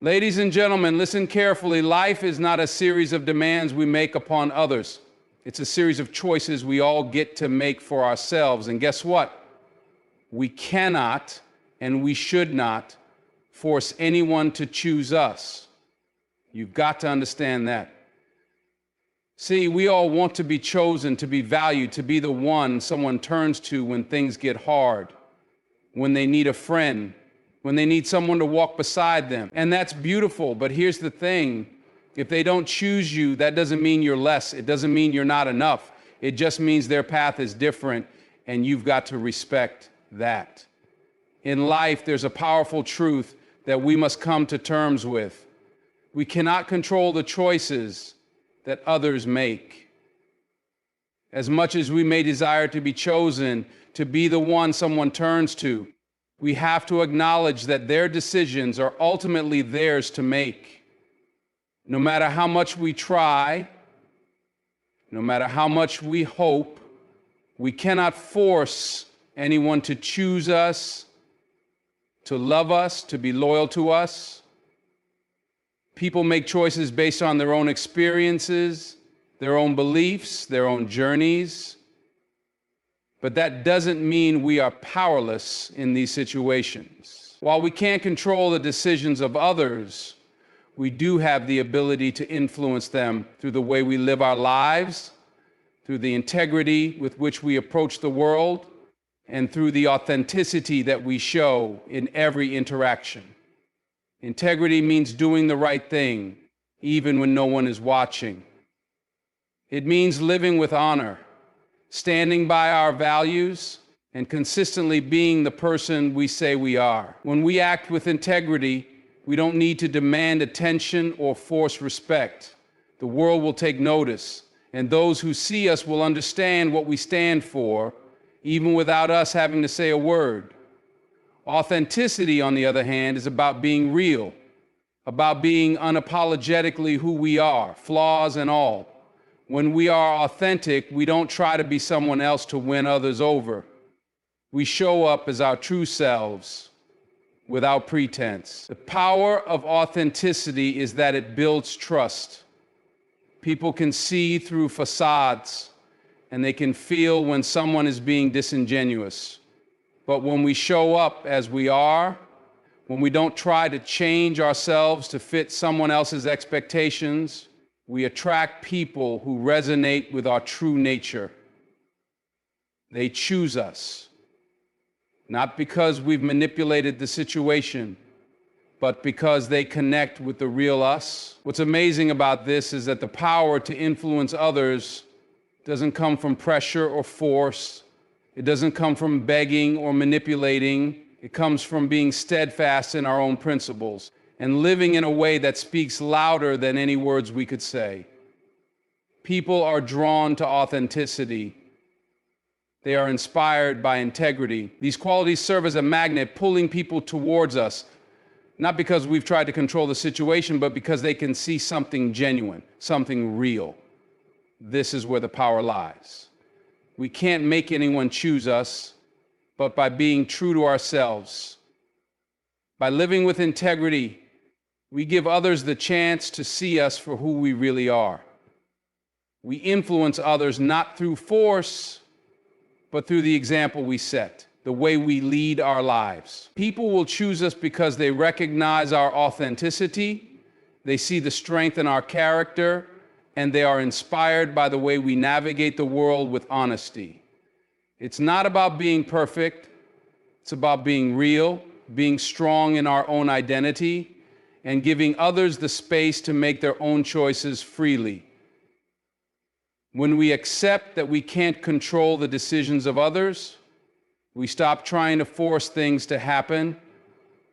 Ladies and gentlemen, listen carefully. Life is not a series of demands we make upon others. It's a series of choices we all get to make for ourselves. And guess what? We cannot and we should not force anyone to choose us. You've got to understand that. See, we all want to be chosen, to be valued, to be the one someone turns to when things get hard, when they need a friend, when they need someone to walk beside them. And that's beautiful, but here's the thing. If they don't choose you, that doesn't mean you're less. It doesn't mean you're not enough. It just means their path is different, and you've got to respect that. In life, there's a powerful truth that we must come to terms with. We cannot control the choices that others make. As much as we may desire to be chosen, to be the one someone turns to, we have to acknowledge that their decisions are ultimately theirs to make. No matter how much we try, no matter how much we hope, we cannot force anyone to choose us, to love us, to be loyal to us. People make choices based on their own experiences, their own beliefs, their own journeys. But that doesn't mean we are powerless in these situations. While we can't control the decisions of others, we do have the ability to influence them through the way we live our lives, through the integrity with which we approach the world, and through the authenticity that we show in every interaction. Integrity means doing the right thing, even when no one is watching. It means living with honor, standing by our values, and consistently being the person we say we are. When we act with integrity, we don't need to demand attention or force respect. The world will take notice, and those who see us will understand what we stand for, even without us having to say a word. Authenticity, on the other hand, is about being real, about being unapologetically who we are, flaws and all. When we are authentic, we don't try to be someone else to win others over. We show up as our true selves without pretense. The power of authenticity is that it builds trust. People can see through facades, and they can feel when someone is being disingenuous. But when we show up as we are, when we don't try to change ourselves to fit someone else's expectations, we attract people who resonate with our true nature. They choose us, not because we've manipulated the situation, but because they connect with the real us. What's amazing about this is that the power to influence others doesn't come from pressure or force. It doesn't come from begging or manipulating. It comes from being steadfast in our own principles and living in a way that speaks louder than any words we could say. People are drawn to authenticity. They are inspired by integrity. These qualities serve as a magnet, pulling people towards us, not because we've tried to control the situation, but because they can see something genuine, something real. This is where the power lies. We can't make anyone choose us, but by being true to ourselves, by living with integrity, we give others the chance to see us for who we really are. We influence others not through force, but through the example we set, the way we lead our lives. People will choose us because they recognize our authenticity, they see the strength in our character, and they are inspired by the way we navigate the world with honesty. It's not about being perfect, it's about being real, being strong in our own identity, and giving others the space to make their own choices freely. When we accept that we can't control the decisions of others, we stop trying to force things to happen.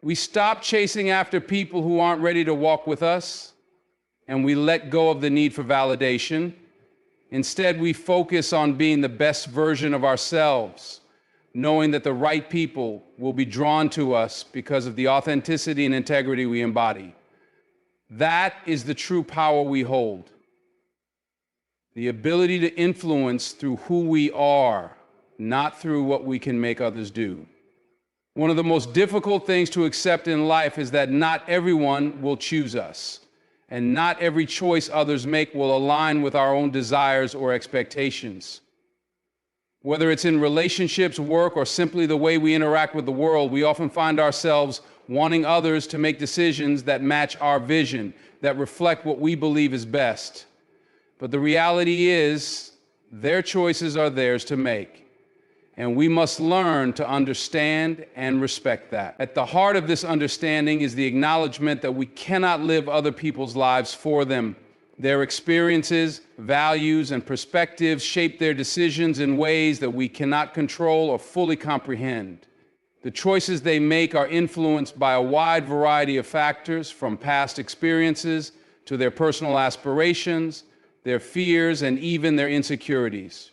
We stop chasing after people who aren't ready to walk with us, and we let go of the need for validation. Instead, we focus on being the best version of ourselves, knowing that the right people will be drawn to us because of the authenticity and integrity we embody. That is the true power we hold. The ability to influence through who we are, not through what we can make others do. One of the most difficult things to accept in life is that not everyone will choose us, and not every choice others make will align with our own desires or expectations. Whether it's in relationships, work, or simply the way we interact with the world, we often find ourselves wanting others to make decisions that match our vision, that reflect what we believe is best. But the reality is, their choices are theirs to make. And we must learn to understand and respect that. At the heart of this understanding is the acknowledgement that we cannot live other people's lives for them. Their experiences, values, and perspectives shape their decisions in ways that we cannot control or fully comprehend. The choices they make are influenced by a wide variety of factors, from past experiences to their personal aspirations, their fears, and even their insecurities.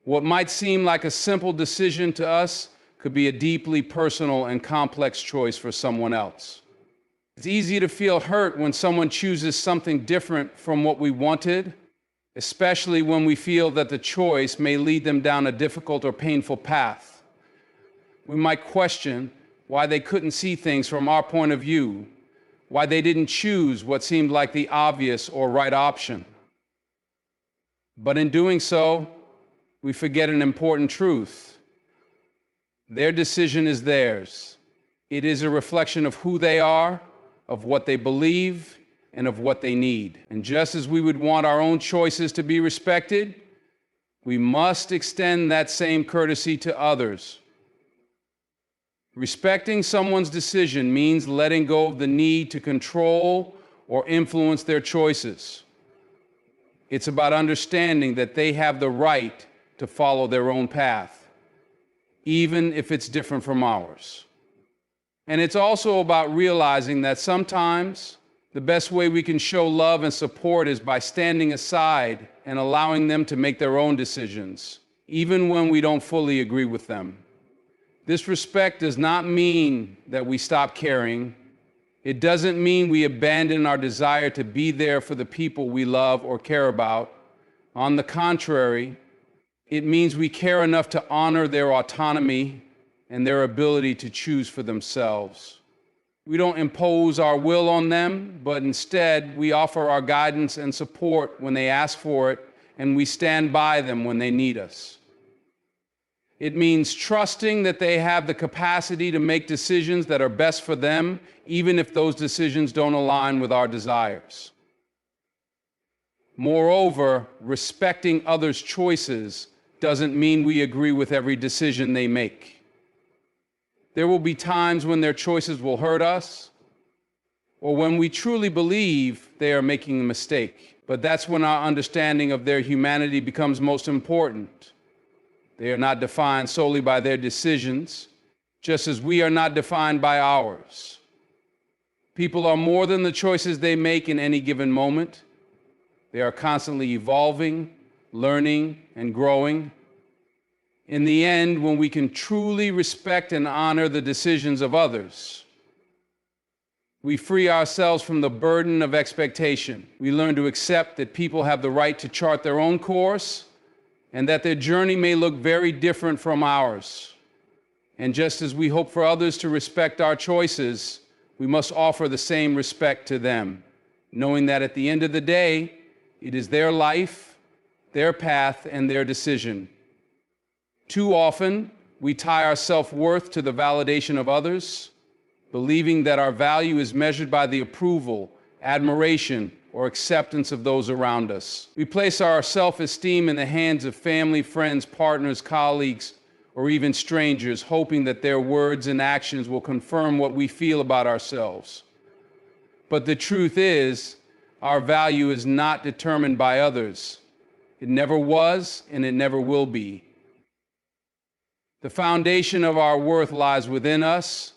What might seem like a simple decision to us could be a deeply personal and complex choice for someone else. It's easy to feel hurt when someone chooses something different from what we wanted, especially when we feel that the choice may lead them down a difficult or painful path. We might question why they couldn't see things from our point of view, why they didn't choose what seemed like the obvious or right option. But in doing so, we forget an important truth. Their decision is theirs. It is a reflection of who they are, of what they believe, and of what they need. And just as we would want our own choices to be respected, we must extend that same courtesy to others. Respecting someone's decision means letting go of the need to control or influence their choices. It's about understanding that they have the right to follow their own path, even if it's different from ours. And it's also about realizing that sometimes the best way we can show love and support is by standing aside and allowing them to make their own decisions, even when we don't fully agree with them. This respect does not mean that we stop caring. It doesn't mean we abandon our desire to be there for the people we love or care about. On the contrary, it means we care enough to honor their autonomy and their ability to choose for themselves. We don't impose our will on them, but instead we offer our guidance and support when they ask for it, and we stand by them when they need us. It means trusting that they have the capacity to make decisions that are best for them, even if those decisions don't align with our desires. Moreover, respecting others' choices doesn't mean we agree with every decision they make. There will be times when their choices will hurt us, or when we truly believe they are making a mistake. But that's when our understanding of their humanity becomes most important. They are not defined solely by their decisions, just as we are not defined by ours. People are more than the choices they make in any given moment. They are constantly evolving, learning, and growing. In the end, when we can truly respect and honor the decisions of others, we free ourselves from the burden of expectation. We learn to accept that people have the right to chart their own course and that their journey may look very different from ours. And just as we hope for others to respect our choices, we must offer the same respect to them, knowing that at the end of the day, it is their life, their path, and their decision. Too often, we tie our self-worth to the validation of others, believing that our value is measured by the approval, admiration, or acceptance of those around us. We place our self-esteem in the hands of family, friends, partners, colleagues, or even strangers, hoping that their words and actions will confirm what we feel about ourselves. But the truth is, our value is not determined by others. It never was, and it never will be. The foundation of our worth lies within us,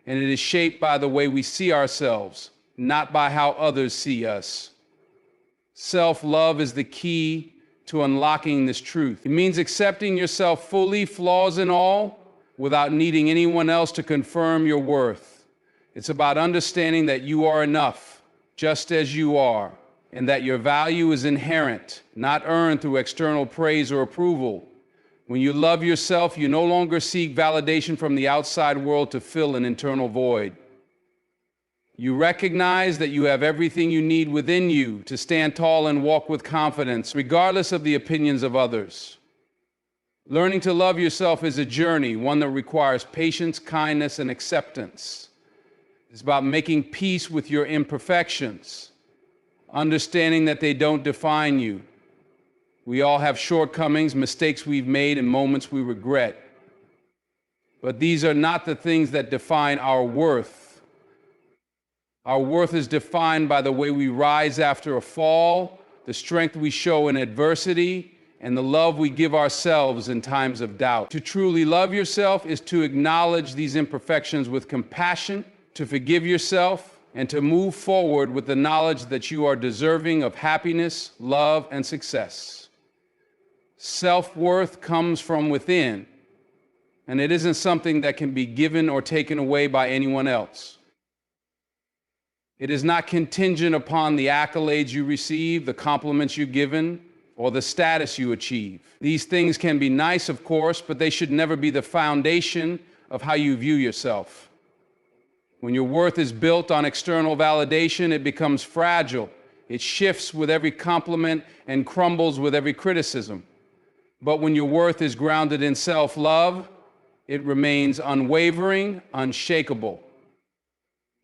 and it is shaped by the way we see ourselves, not by how others see us. Self-love is the key to unlocking this truth. It means accepting yourself fully, flaws and all, without needing anyone else to confirm your worth. It's about understanding that you are enough, just as you are, and that your value is inherent, not earned through external praise or approval. When you love yourself, you no longer seek validation from the outside world to fill an internal void. You recognize that you have everything you need within you to stand tall and walk with confidence, regardless of the opinions of others. Learning to love yourself is a journey, one that requires patience, kindness, and acceptance. It's about making peace with your imperfections, understanding that they don't define you. We all have shortcomings, mistakes we've made, and moments we regret. But these are not the things that define our worth. Our worth is defined by the way we rise after a fall, the strength we show in adversity, and the love we give ourselves in times of doubt. To truly love yourself is to acknowledge these imperfections with compassion, to forgive yourself, and to move forward with the knowledge that you are deserving of happiness, love, and success. Self-worth comes from within, and it isn't something that can be given or taken away by anyone else. It is not contingent upon the accolades you receive, the compliments you're given, or the status you achieve. These things can be nice, of course, but they should never be the foundation of how you view yourself. When your worth is built on external validation, it becomes fragile. It shifts with every compliment and crumbles with every criticism. But when your worth is grounded in self-love, it remains unwavering, unshakable.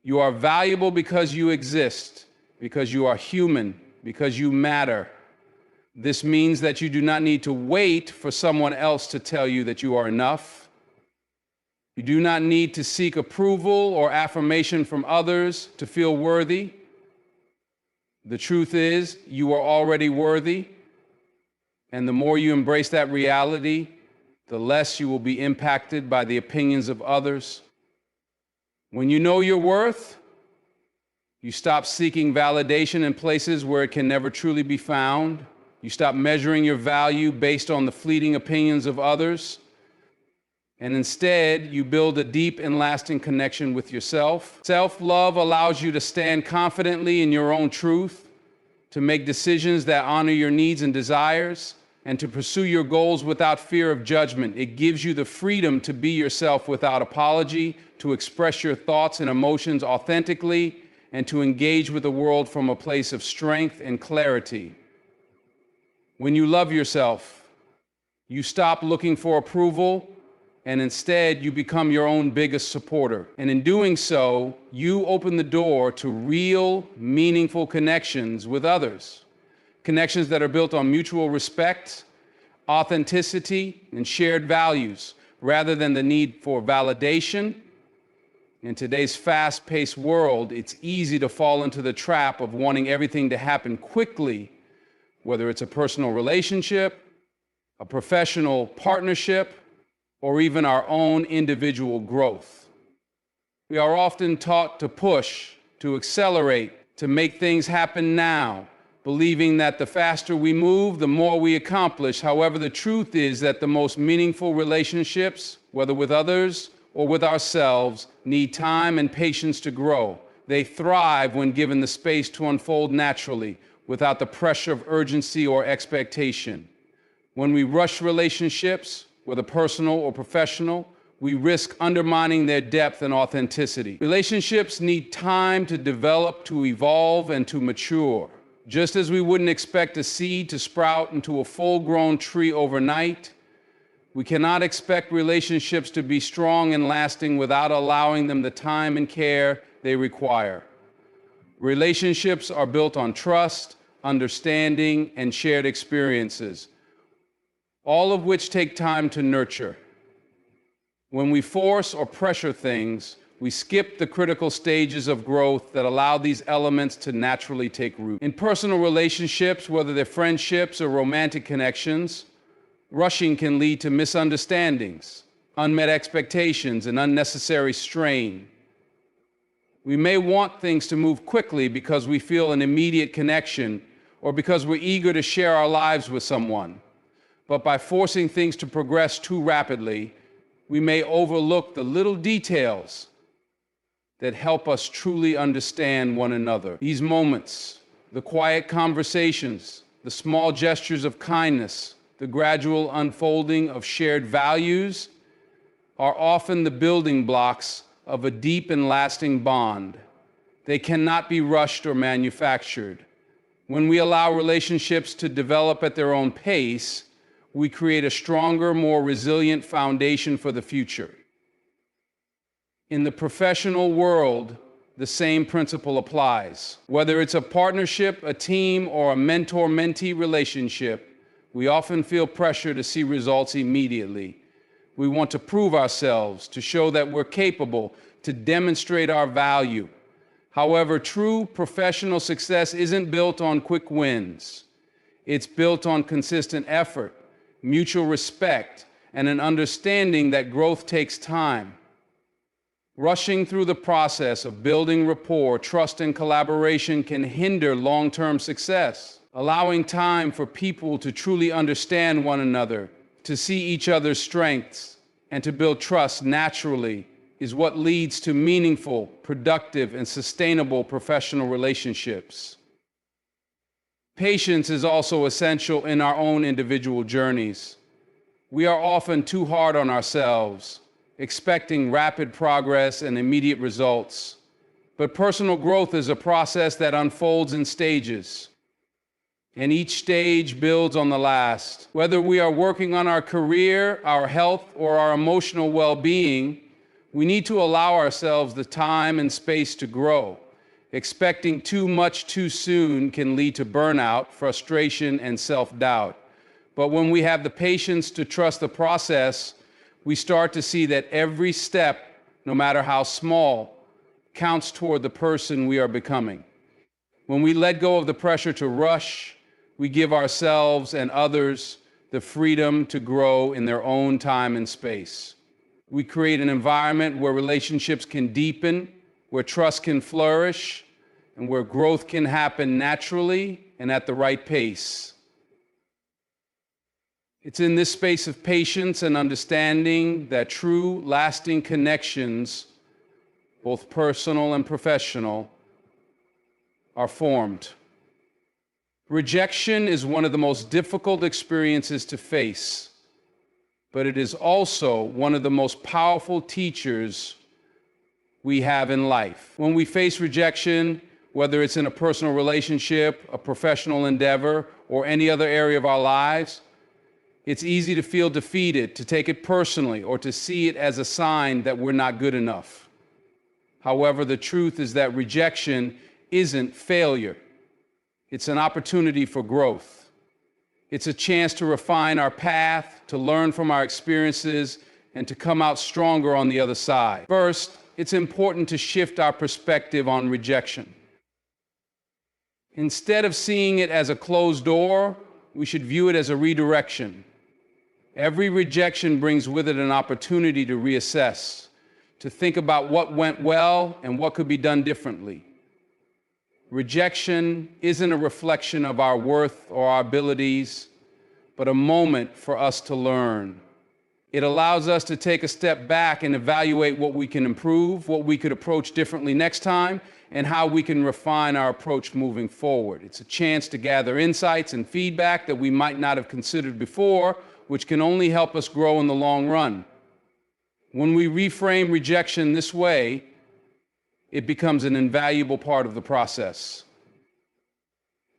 You are valuable because you exist, because you are human, because you matter. This means that you do not need to wait for someone else to tell you that you are enough. You do not need to seek approval or affirmation from others to feel worthy. The truth is, you are already worthy. And the more you embrace that reality, the less you will be impacted by the opinions of others. When you know your worth, you stop seeking validation in places where it can never truly be found. You stop measuring your value based on the fleeting opinions of others. And instead, you build a deep and lasting connection with yourself. Self-love allows you to stand confidently in your own truth, to make decisions that honor your needs and desires, and to pursue your goals without fear of judgment. It gives you the freedom to be yourself without apology, to express your thoughts and emotions authentically, and to engage with the world from a place of strength and clarity. When you love yourself, you stop looking for approval, and instead you become your own biggest supporter. And in doing so, you open the door to real, meaningful connections with others. Connections that are built on mutual respect, authenticity, and shared values, rather than the need for validation. In today's fast-paced world, it's easy to fall into the trap of wanting everything to happen quickly, whether it's a personal relationship, a professional partnership, or even our own individual growth. We are often taught to push, to accelerate, to make things happen now, believing that the faster we move, the more we accomplish. However, the truth is that the most meaningful relationships, whether with others or with ourselves, need time and patience to grow. They thrive when given the space to unfold naturally, without the pressure of urgency or expectation. When we rush relationships, whether personal or professional, we risk undermining their depth and authenticity. Relationships need time to develop, to evolve, and to mature. Just as we wouldn't expect a seed to sprout into a full-grown tree overnight, we cannot expect relationships to be strong and lasting without allowing them the time and care they require. Relationships are built on trust, understanding, and shared experiences, all of which take time to nurture. When we force or pressure things, we skip the critical stages of growth that allow these elements to naturally take root. In personal relationships, whether they're friendships or romantic connections, rushing can lead to misunderstandings, unmet expectations, and unnecessary strain. We may want things to move quickly because we feel an immediate connection or because we're eager to share our lives with someone. But by forcing things to progress too rapidly, we may overlook the little details that help us truly understand one another. These moments, the quiet conversations, the small gestures of kindness, the gradual unfolding of shared values, are often the building blocks of a deep and lasting bond. They cannot be rushed or manufactured. When we allow relationships to develop at their own pace, we create a stronger, more resilient foundation for the future. In the professional world, the same principle applies. Whether it's a partnership, a team, or a mentor-mentee relationship, we often feel pressure to see results immediately. We want to prove ourselves, to show that we're capable, to demonstrate our value. However, true professional success isn't built on quick wins. It's built on consistent effort, mutual respect, and an understanding that growth takes time. Rushing through the process of building rapport, trust, and collaboration can hinder long-term success. Allowing time for people to truly understand one another, to see each other's strengths, and to build trust naturally is what leads to meaningful, productive, and sustainable professional relationships. Patience is also essential in our own individual journeys. We are often too hard on ourselves, expecting rapid progress and immediate results. But personal growth is a process that unfolds in stages, and each stage builds on the last. Whether we are working on our career, our health, or our emotional well-being, we need to allow ourselves the time and space to grow. Expecting too much too soon can lead to burnout, frustration, and self-doubt. But when we have the patience to trust the process, we start to see that every step, no matter how small, counts toward the person we are becoming. When we let go of the pressure to rush, we give ourselves and others the freedom to grow in their own time and space. We create an environment where relationships can deepen, where trust can flourish, and where growth can happen naturally and at the right pace. It's in this space of patience and understanding that true, lasting connections, both personal and professional, are formed. Rejection is one of the most difficult experiences to face, but it is also one of the most powerful teachers we have in life. When we face rejection, whether it's in a personal relationship, a professional endeavor, or any other area of our lives, it's easy to feel defeated, to take it personally, or to see it as a sign that we're not good enough. However, the truth is that rejection isn't failure. It's an opportunity for growth. It's a chance to refine our path, to learn from our experiences, and to come out stronger on the other side. First, it's important to shift our perspective on rejection. Instead of seeing it as a closed door, we should view it as a redirection. Every rejection brings with it an opportunity to reassess, to think about what went well and what could be done differently. Rejection isn't a reflection of our worth or our abilities, but a moment for us to learn. It allows us to take a step back and evaluate what we can improve, what we could approach differently next time, and how we can refine our approach moving forward. It's a chance to gather insights and feedback that we might not have considered before, which can only help us grow in the long run. When we reframe rejection this way, it becomes an invaluable part of the process.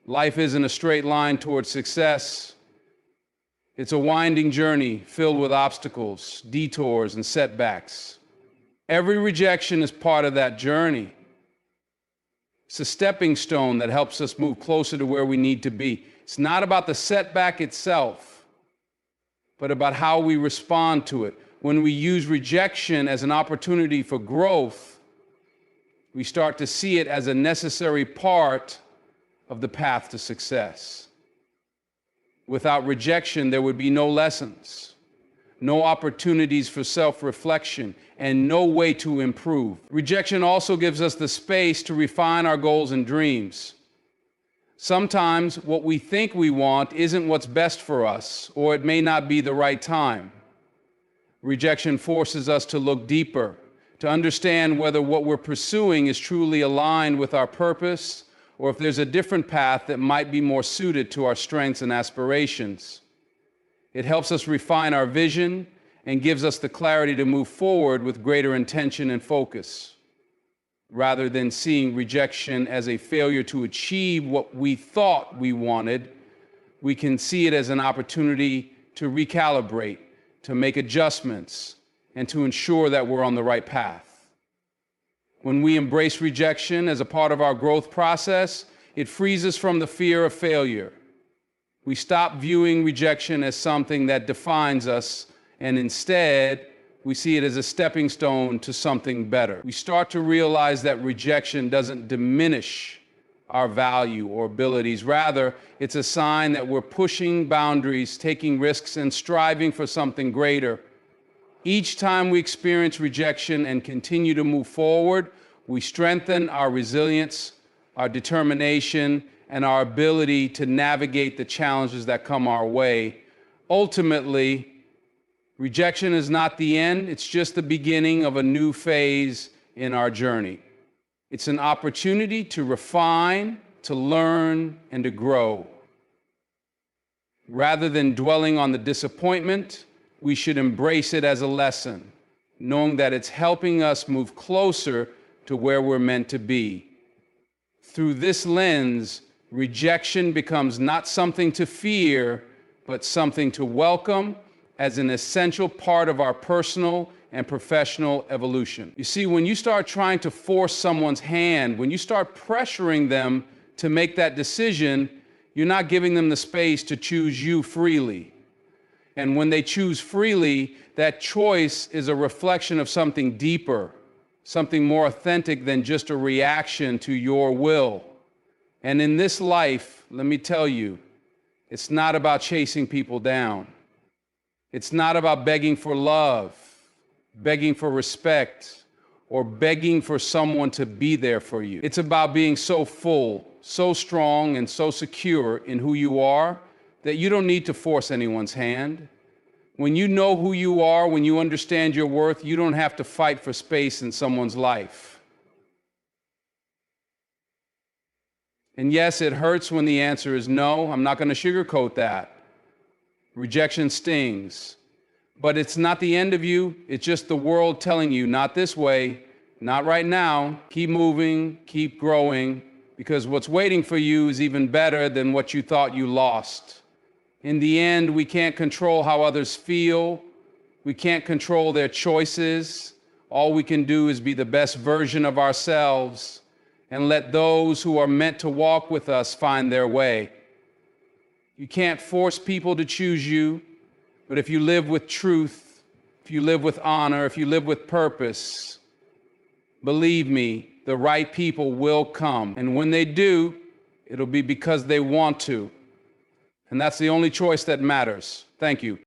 Life isn't a straight line towards success. It's a winding journey filled with obstacles, detours, and setbacks. Every rejection is part of that journey. It's a stepping stone that helps us move closer to where we need to be. It's not about the setback itself, but about how we respond to it. When we use rejection as an opportunity for growth, we start to see it as a necessary part of the path to success. Without rejection, there would be no lessons, no opportunities for self-reflection, and no way to improve. Rejection also gives us the space to refine our goals and dreams. Sometimes what we think we want isn't what's best for us, or it may not be the right time. Rejection forces us to look deeper, to understand whether what we're pursuing is truly aligned with our purpose, or if there's a different path that might be more suited to our strengths and aspirations. It helps us refine our vision and gives us the clarity to move forward with greater intention and focus. Rather than seeing rejection as a failure to achieve what we thought we wanted, we can see it as an opportunity to recalibrate, to make adjustments, and to ensure that we're on the right path. When we embrace rejection as a part of our growth process, it frees us from the fear of failure. We stop viewing rejection as something that defines us, and instead, we see it as a stepping stone to something better. We start to realize that rejection doesn't diminish our value or abilities. Rather, it's a sign that we're pushing boundaries, taking risks, and striving for something greater. Each time we experience rejection and continue to move forward, we strengthen our resilience, our determination, and our ability to navigate the challenges that come our way. Ultimately, rejection is not the end, it's just the beginning of a new phase in our journey. It's an opportunity to refine, to learn, and to grow. Rather than dwelling on the disappointment, we should embrace it as a lesson, knowing that it's helping us move closer to where we're meant to be. Through this lens, rejection becomes not something to fear, but something to welcome as an essential part of our personal and professional evolution. You see, when you start trying to force someone's hand, when you start pressuring them to make that decision, you're not giving them the space to choose you freely. And when they choose freely, that choice is a reflection of something deeper, something more authentic than just a reaction to your will. And in this life, let me tell you, it's not about chasing people down. It's not about begging for love, begging for respect, or begging for someone to be there for you. It's about being so full, so strong, and so secure in who you are that you don't need to force anyone's hand. When you know who you are, when you understand your worth, you don't have to fight for space in someone's life. And yes, it hurts when the answer is no. I'm not going to sugarcoat that. Rejection stings. But it's not the end of you. It's just the world telling you, not this way, not right now. Keep moving, keep growing, because what's waiting for you is even better than what you thought you lost. In the end, we can't control how others feel. We can't control their choices. All we can do is be the best version of ourselves and let those who are meant to walk with us find their way. You can't force people to choose you, but if you live with truth, if you live with honor, if you live with purpose, believe me, the right people will come. And when they do, it'll be because they want to. And that's the only choice that matters. Thank you.